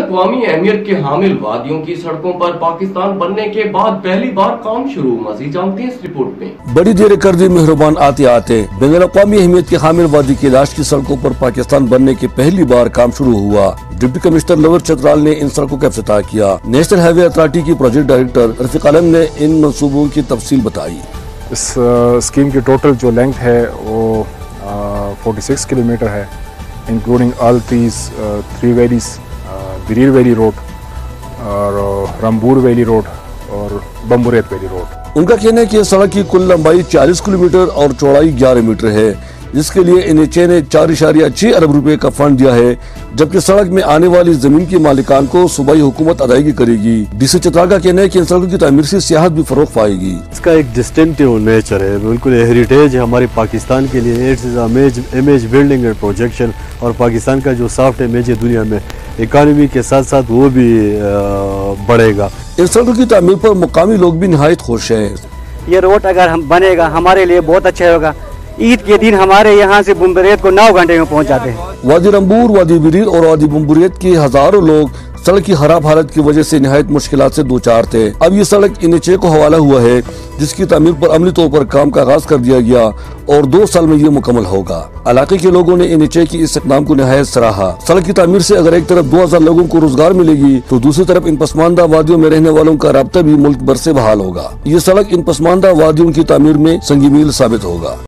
अक़वामी अहमियत के हामिल वादियों की सड़कों पर पाकिस्तान बनने के बाद पहली बार काम शुरू। मज़ीद जानते हैं इस रिपोर्ट में। बड़ी देर कर दी मेहरबान आते आते बैनुल अक़वामी अहमियत के हामिल वादी की लाश की सड़कों पर पाकिस्तान बनने के पहली बार काम शुरू हुआ। डिप्टी कमिश्नर लवर चतराल ने इन सड़कों का इफ्तिताह किया। नेशनल हाईवे अथॉरिटी की प्रोजेक्ट डायरेक्टर रफीक आलम ने इन मंसूबों की तफसील बताई। इस स्कीम की टोटल जो लेंथ है वो 46 किलोमीटर है, including all three valleys, Birir valley road और रंबूर वैली रोड और बम्बुरेत वैली रोड। उनका कहना है कि सड़क की कुल लंबाई 40 किलोमीटर और चौड़ाई 11 मीटर है, जिसके लिए NHA ने 4.6 अरब रुपए का फंड दिया है, जबकि सड़क में आने वाली जमीन की मालिकान को सूबाई हुकूमत अदायगी करेगी। डीसी चतराल का कहना है कि इन सड़कों की तामीर से सियाहत भी फरोग पाएगी। इसका एक डिस्टिंक्टिव नेचर है, बिल्कुल हेरिटेज है हमारे पाकिस्तान के लिए। Its image building and projection, और पाकिस्तान का जो सॉफ्ट इमेज है दुनिया में, इकानमी के साथ साथ वो भी बढ़ेगा। इन सड़कों की तामीर पर मुकामी लोग भी निहायत खुश है। ये रोड अगर हम बनेगा हमारे लिए बहुत अच्छा होगा। ईद के दिन हमारे यहाँ से बम्बुरेत को 9 घंटे में पहुँच जाते हैं। वादी रंबूर, वादी बिरीर और वादी बम्बुरेत के हजारों लोग सड़क की खराब हालत की वजह से निहायत मुश्किलात से दो चार थे। अब ये सड़क NHA को हवाला हुआ है, जिसकी तामीर पर अमली तौर पर काम का आगाज कर दिया गया और 2 साल में ये मुकम्मल होगा। इलाके के लोगों ने NHA की इस इक़दाम को निहायत सराहा। सड़क की तामीर से अगर एक तरफ 2000 लोगों को रोजगार मिलेगी, तो दूसरी तरफ इन पसमानदा वादियों में रहने वालों का राब्ता भी मुल्क भर से बहाल होगा। ये सड़क इन पसमानदा वादियों की तामीर में संगी मील साबित होगा।